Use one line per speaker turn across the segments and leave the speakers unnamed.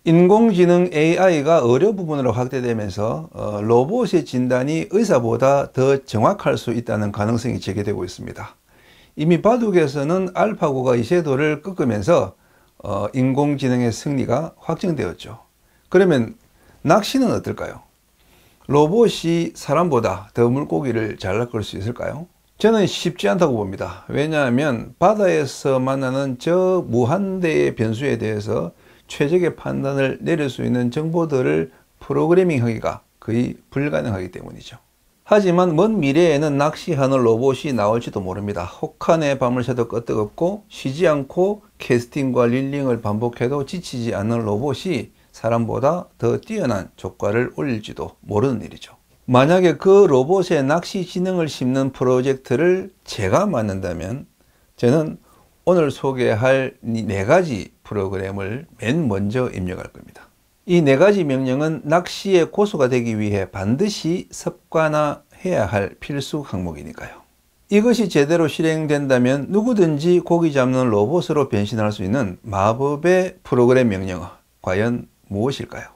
인공지능 AI가 의료 부분으로 확대되면서 로봇의 진단이 의사보다 더 정확할 수 있다는 가능성이 제기되고 있습니다. 이미 바둑에서는 알파고가 이세돌을 꺾으면서 인공지능의 승리가 확정되었죠. 그러면 낚시는 어떨까요? 로봇이 사람보다 더 물고기를 잘 낚을 수 있을까요? 저는 쉽지 않다고 봅니다. 왜냐하면 바다에서 만나는 저 무한대의 변수에 대해서 최적의 판단을 내릴 수 있는 정보들을 프로그래밍하기가 거의 불가능하기 때문이죠. 하지만 먼 미래에는 낚시하는 로봇이 나올지도 모릅니다. 혹한의 밤을 새도 끄떡없고 쉬지 않고 캐스팅과 릴링을 반복해도 지치지 않는 로봇이 사람보다 더 뛰어난 조과를 올릴지도 모르는 일이죠. 만약에 그 로봇의 낚시 지능을 심는 프로젝트를 제가 맡는다면 저는 오늘 소개할 이 4가지 프로그램을 맨 먼저 입력할 겁니다. 이 4가지 명령은 낚시의 고수가 되기 위해 반드시 습관화해야 할 필수 항목이니까요. 이것이 제대로 실행된다면 누구든지 고기 잡는 로봇으로 변신할 수 있는 마법의 프로그램 명령어, 과연 무엇일까요?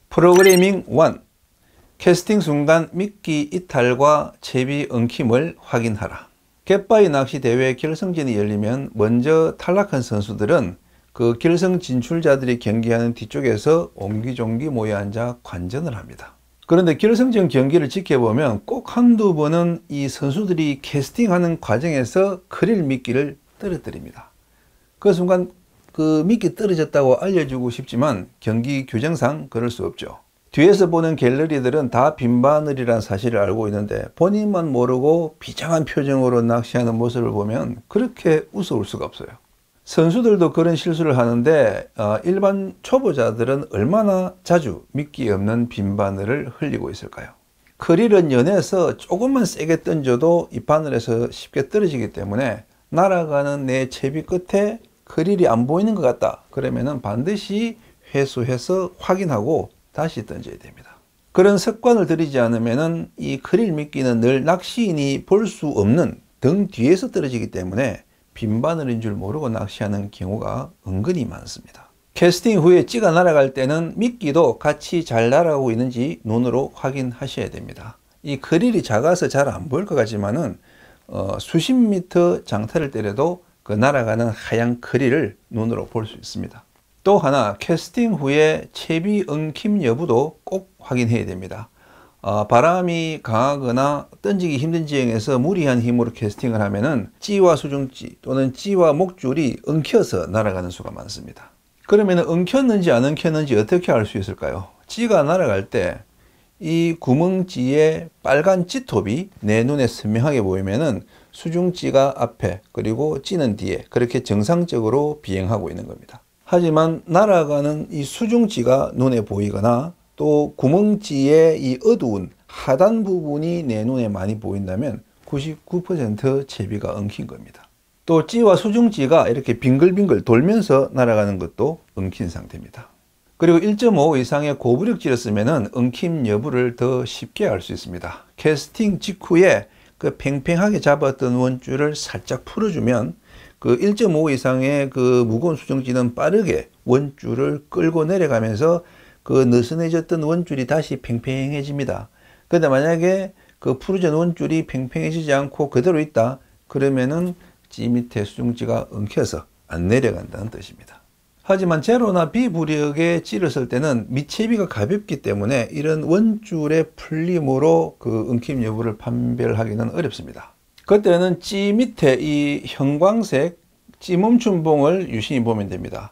프로그래밍 1. 캐스팅 순간 미끼 이탈과 채비 엉킴을 확인하라. 갯바위 낚시 대회 결승전이 열리면 먼저 탈락한 선수들은 그 결승 진출자들이 경기하는 뒤쪽에서 옹기종기 모여 앉아 관전을 합니다. 그런데 결승전 경기를 지켜보면 꼭 한두 번은 이 선수들이 캐스팅하는 과정에서 크릴 미끼를 떨어뜨립니다. 그 순간 그 미끼 떨어졌다고 알려주고 싶지만 경기 규정상 그럴 수 없죠. 뒤에서 보는 갤러리들은 다 빈바늘이란 사실을 알고 있는데 본인만 모르고 비장한 표정으로 낚시하는 모습을 보면 그렇게 우스울 수가 없어요. 선수들도 그런 실수를 하는데 일반 초보자들은 얼마나 자주 미끼 없는 빈바늘을 흘리고 있을까요? 크릴은 연해서 조금만 세게 던져도 이 바늘에서 쉽게 떨어지기 때문에 날아가는 내 채비 끝에 크릴이 안 보이는 것 같다. 그러면은 반드시 회수해서 확인하고 다시 던져야 됩니다. 그런 습관을 들이지 않으면은 이 크릴 미끼는 늘 낚시인이 볼 수 없는 등 뒤에서 떨어지기 때문에 빈바늘인 줄 모르고 낚시하는 경우가 은근히 많습니다. 캐스팅 후에 찌가 날아갈 때는 미끼도 같이 잘 날아가고 있는지 눈으로 확인하셔야 됩니다. 이 크릴이 작아서 잘 안 보일 것 같지만은 수십 미터 장타를 때려도 그 날아가는 하얀 크릴을 눈으로 볼 수 있습니다. 또 하나, 캐스팅 후에 채비 엉킴 여부도 꼭 확인해야 됩니다. 바람이 강하거나 던지기 힘든 지형에서 무리한 힘으로 캐스팅을 하면은 찌와 수중찌 또는 찌와 목줄이 엉켜서 날아가는 수가 많습니다. 그러면 엉켰는지 안 엉켰는지 어떻게 알 수 있을까요? 찌가 날아갈 때 이 구멍찌의 빨간 찌톱이 내 눈에 선명하게 보이면은 수중찌가 앞에 그리고 찌는 뒤에 그렇게 정상적으로 비행하고 있는 겁니다. 하지만 날아가는 이 수중찌가 눈에 보이거나 또 구멍찌의 이 어두운 하단 부분이 내 눈에 많이 보인다면 99% 채비가 엉킨 겁니다. 또 찌와 수중찌가 이렇게 빙글빙글 돌면서 날아가는 것도 엉킨 상태입니다. 그리고 1.5 이상의 고부력찌를 쓰면 엉킴 여부를 더 쉽게 알 수 있습니다. 캐스팅 직후에 그 팽팽하게 잡았던 원줄을 살짝 풀어주면 그 1.5 이상의 그 무거운 수중찌는 빠르게 원줄을 끌고 내려가면서 그 느슨해졌던 원줄이 다시 팽팽해집니다. 그런데 만약에 그 풀어진 원줄이 팽팽해지지 않고 그대로 있다, 그러면은 찌 밑에 수중찌가 엉켜서 안 내려간다는 뜻입니다. 하지만 제로나 비부력의 찌를 쓸 때는 밑채비가 가볍기 때문에 이런 원줄의 풀림으로 그 엉킴 여부를 판별하기는 어렵습니다. 그때는 찌 밑에 이 형광색 찌 멈춤봉을 유심히 보면 됩니다.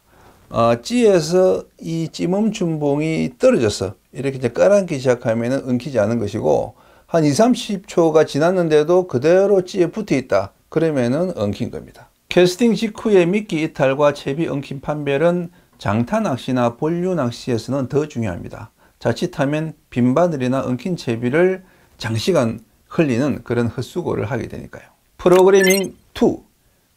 찌에서 이 찌 멈춤봉이 떨어져서 이렇게 이제 깔아앉기 시작하면 엉키지 않은 것이고, 한 20-30초가 지났는데도 그대로 찌에 붙어 있다, 그러면은 엉킨 겁니다. 캐스팅 직후의 미끼 이탈과 채비 엉킴 판별은 장타 낚시나 본류 낚시에서는 더 중요합니다. 자칫하면 빈바늘이나 엉킨 채비를 장시간 흘리는 그런 헛수고를 하게 되니까요. 프로그래밍 2.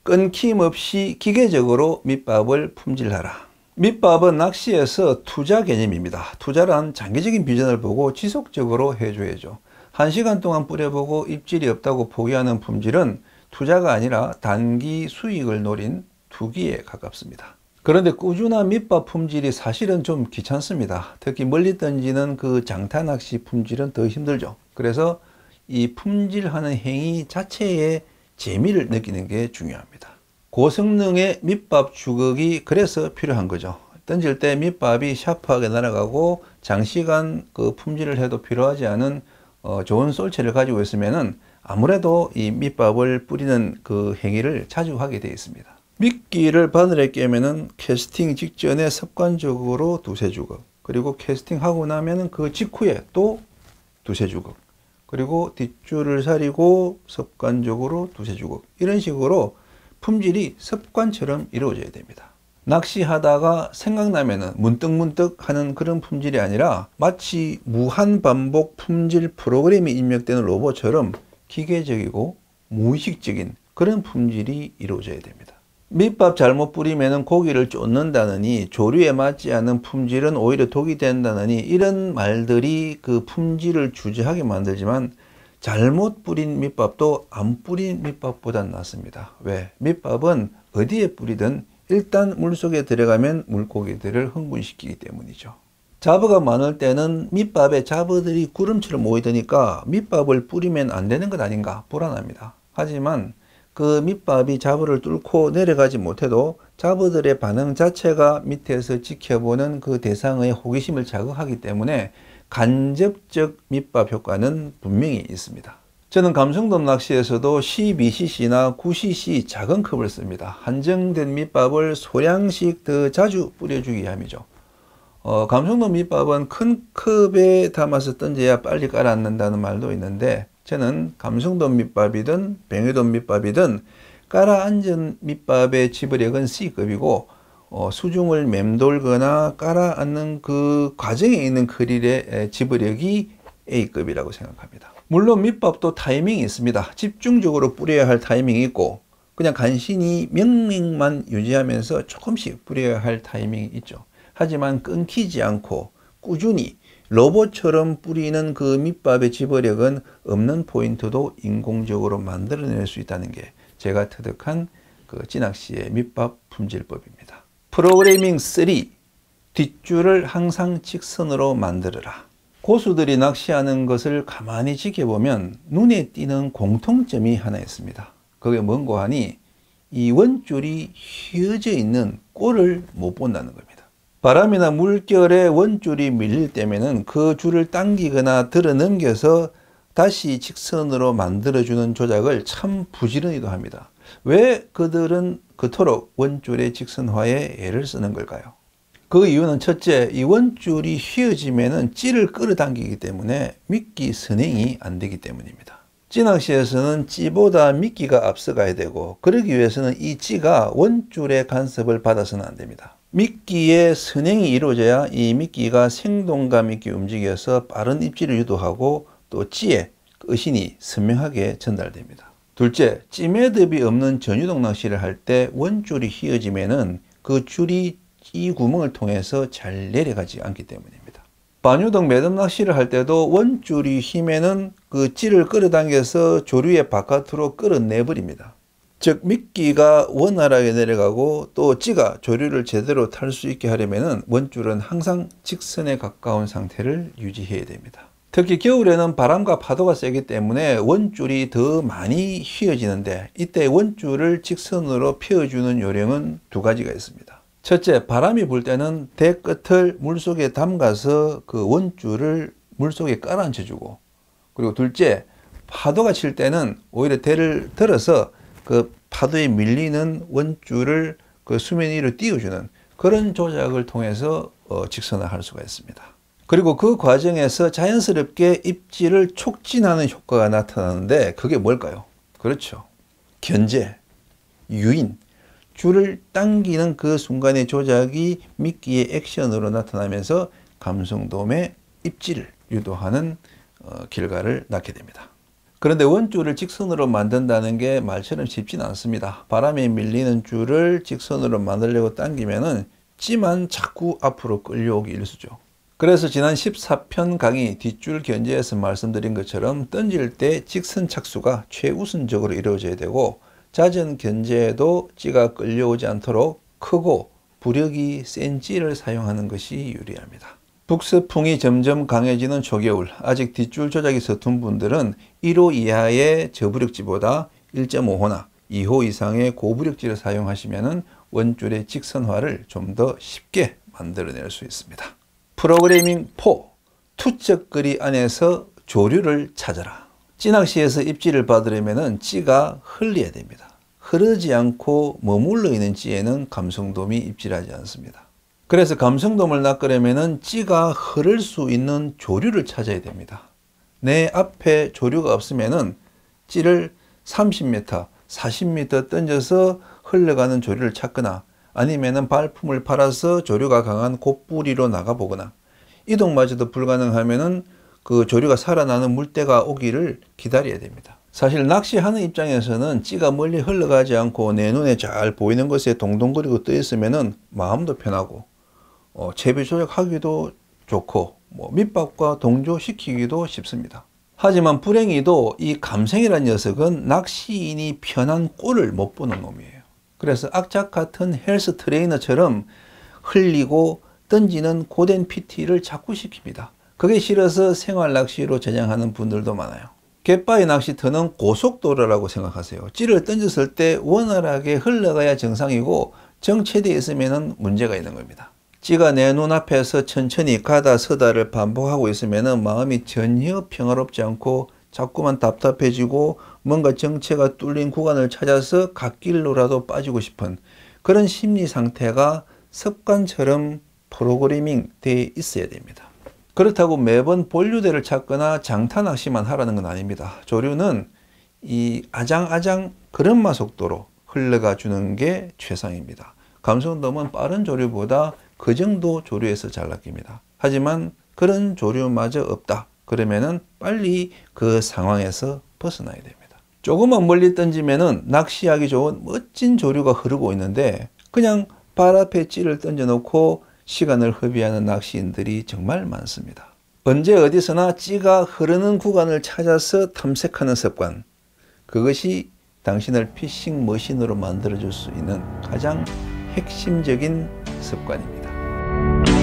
끊김없이 기계적으로 밑밥을 품질하라. 밑밥은 낚시에서 투자 개념입니다. 투자란 장기적인 비전을 보고 지속적으로 해줘야죠. 1시간 동안 뿌려보고 입질이 없다고 포기하는 품질은 투자가 아니라 단기 수익을 노린 투기에 가깝습니다. 그런데 꾸준한 밑밥 품질이 사실은 좀 귀찮습니다. 특히 멀리 던지는 그 장타낚시 품질은 더 힘들죠. 그래서 이 품질하는 행위 자체의 재미를 느끼는 게 중요합니다. 고성능의 밑밥 주걱이 그래서 필요한 거죠. 던질 때 밑밥이 샤프하게 날아가고 장시간 그 품질을 해도 필요하지 않은 좋은 쏠체를 가지고 있으면은 아무래도 이 밑밥을 뿌리는 그 행위를 자주 하게 되어 있습니다. 미끼를 바늘에 깨면은 캐스팅 직전에 습관적으로 두세 주걱, 그리고 캐스팅하고 나면은 그 직후에 또 두세 주걱, 그리고 뒷줄을 사리고 습관적으로 두세 주걱, 이런 식으로 품질이 습관처럼 이루어져야 됩니다. 낚시하다가 생각나면은 문득문득 하는 그런 품질이 아니라 마치 무한반복 품질 프로그램이 입력되는 로봇처럼 기계적이고 무의식적인 그런 품질이 이루어져야 됩니다. 밑밥 잘못 뿌리면 고기를 쫓는다느니, 조류에 맞지 않는 품질은 오히려 독이 된다느니, 이런 말들이 그 품질을 주저하게 만들지만 잘못 뿌린 밑밥도 안 뿌린 밑밥보단 낫습니다. 왜? 밑밥은 어디에 뿌리든 일단 물속에 들어가면 물고기들을 흥분시키기 때문이죠. 잡어가 많을 때는 밑밥에 잡어들이 구름처럼 모이드니까 밑밥을 뿌리면 안 되는 것 아닌가 불안합니다. 하지만 그 밑밥이 잡어를 뚫고 내려가지 못해도 잡어들의 반응 자체가 밑에서 지켜보는 그 대상의 호기심을 자극하기 때문에 간접적 밑밥 효과는 분명히 있습니다. 저는 감성돔 낚시에서도 12cc나 9cc 작은 컵을 씁니다. 한정된 밑밥을 소량씩 더 자주 뿌려주기 위함이죠. 감성돔 밑밥은 큰 컵에 담아서 던져야 빨리 가라앉는다는 말도 있는데, 저는 감성돔 밑밥이든 뱅에돔 밑밥이든 가라앉은 밑밥의 지버력은 C급이고, 수중을 맴돌거나 가라앉는 그 과정에 있는 크릴의 지버력이 A급이라고 생각합니다. 물론 밑밥도 타이밍이 있습니다. 집중적으로 뿌려야 할 타이밍이 있고, 그냥 간신히 명령만 유지하면서 조금씩 뿌려야 할 타이밍이 있죠. 하지만 끊기지 않고 꾸준히 로봇처럼 뿌리는 그 밑밥의 지버력은 없는 포인트도 인공적으로 만들어낼 수 있다는 게 제가 터득한 그 찌낚시의 밑밥 품질법입니다. 프로그래밍 3. 뒷줄을 항상 직선으로 만들어라. 고수들이 낚시하는 것을 가만히 지켜보면 눈에 띄는 공통점이 하나 있습니다. 그게 뭔고 하니 이 원줄이 휘어져 있는 꼴을 못 본다는 겁니다. 바람이나 물결에 원줄이 밀릴 때면은 그 줄을 당기거나 들어 넘겨서 다시 직선으로 만들어주는 조작을 참 부지런히도 합니다. 왜 그들은 그토록 원줄의 직선화에 애를 쓰는 걸까요? 그 이유는 첫째, 이 원줄이 휘어지면은 찌를 끌어당기기 때문에 미끼 선행이 안 되기 때문입니다. 찌낚시에서는 찌보다 미끼가 앞서가야 되고, 그러기 위해서는 이 찌가 원줄의 간섭을 받아서는 안 됩니다. 미끼의 선행이 이루어져야 이 미끼가 생동감 있게 움직여서 빠른 입질을 유도하고 또 찌의 의신이 선명하게 전달됩니다. 둘째, 찌 매듭이 없는 전유동 낚시를 할 때 원줄이 휘어지면은 그 줄이 이 구멍을 통해서 잘 내려가지 않기 때문입니다. 반유동 매듭 낚시를 할 때도 원줄이 휘면은 그 찌를 끌어당겨서 조류의 바깥으로 끌어내버립니다. 즉 미끼가 원활하게 내려가고 또 찌가 조류를 제대로 탈 수 있게 하려면은 원줄은 항상 직선에 가까운 상태를 유지해야 됩니다. 특히 겨울에는 바람과 파도가 세기 때문에 원줄이 더 많이 휘어지는데, 이때 원줄을 직선으로 펴주는 요령은 두 가지가 있습니다. 첫째, 바람이 불 때는 대 끝을 물속에 담가서 그 원줄을 물속에 깔아앉혀 주고, 그리고 둘째, 파도가 칠 때는 오히려 대를 들어서 그 파도에 밀리는 원줄을 그 수면 위로 띄워주는 그런 조작을 통해서 직선화할 수가 있습니다. 그리고 그 과정에서 자연스럽게 입질을 촉진하는 효과가 나타나는데, 그게 뭘까요? 그렇죠. 견제, 유인, 줄을 당기는 그 순간의 조작이 미끼의 액션으로 나타나면서 감성돔의 입질을 유도하는 결과를 낳게 됩니다. 그런데 원줄을 직선으로 만든다는 게 말처럼 쉽지는 않습니다. 바람에 밀리는 줄을 직선으로 만들려고 당기면은 찌만 자꾸 앞으로 끌려오기 일쑤죠. 그래서 지난 14편 강의 뒷줄 견제에서 말씀드린 것처럼 던질 때 직선 착수가 최우선적으로 이루어져야 되고, 자전 견제에도 찌가 끌려오지 않도록 크고 부력이 센 찌를 사용하는 것이 유리합니다. 북서풍이 점점 강해지는 초겨울, 아직 뒷줄 조작이 서툰 분들은 1호 이하의 저부력지보다 1.5호나 2호 이상의 고부력지를 사용하시면 원줄의 직선화를 좀 더 쉽게 만들어낼 수 있습니다. 프로그래밍 4. 투척거리 안에서 조류를 찾아라. 찌낚시에서 입질을 받으려면 찌가 흘려야 됩니다. 흐르지 않고 머물러 있는 찌에는 감성돔이 입질하지 않습니다. 그래서 감성돔을 낚으려면 찌가 흐를 수 있는 조류를 찾아야 됩니다. 내 앞에 조류가 없으면 찌를 30m, 40m 던져서 흘러가는 조류를 찾거나, 아니면 발품을 팔아서 조류가 강한 곱부리로 나가보거나, 이동마저도 불가능하면 그 조류가 살아나는 물때가 오기를 기다려야 됩니다. 사실 낚시하는 입장에서는 찌가 멀리 흘러가지 않고 내 눈에 잘 보이는 것에 동동거리고 떠 있으면 마음도 편하고, 채비 조작하기도 좋고, 밑밥과 동조시키기도 쉽습니다. 하지만 불행히도 이 감생이라는 녀석은 낚시인이 편한 꼴을 못 보는 놈이에요. 그래서 악착 같은 헬스 트레이너처럼 흘리고 던지는 고된 PT를 자꾸 시킵니다. 그게 싫어서 생활 낚시로 전향하는 분들도 많아요. 갯바위 낚시터는 고속도로라고 생각하세요. 찌를 던졌을 때 원활하게 흘러가야 정상이고, 정체되어 있으면 문제가 있는 겁니다. 찌가 내 눈앞에서 천천히 가다 서다를 반복하고 있으면 마음이 전혀 평화롭지 않고 자꾸만 답답해지고 뭔가 정체가 뚫린 구간을 찾아서 갓길로라도 빠지고 싶은 그런 심리 상태가 습관처럼 프로그래밍 되어 있어야 됩니다. 그렇다고 매번 본류대를 찾거나 장타 낚시만 하라는 건 아닙니다. 조류는 이 아장아장 그런마 속도로 흘러가 주는 게 최상입니다. 감성돔은 빠른 조류보다 그 정도 조류에서 잘 낚입니다. 하지만 그런 조류마저 없다. 그러면은 빨리 그 상황에서 벗어나야 됩니다. 조금만 멀리 던지면은 낚시하기 좋은 멋진 조류가 흐르고 있는데 그냥 발 앞에 찌를 던져놓고 시간을 허비하는 낚시인들이 정말 많습니다. 언제 어디서나 찌가 흐르는 구간을 찾아서 탐색하는 습관, 그것이 당신을 피싱 머신으로 만들어줄 수 있는 가장 핵심적인 습관입니다.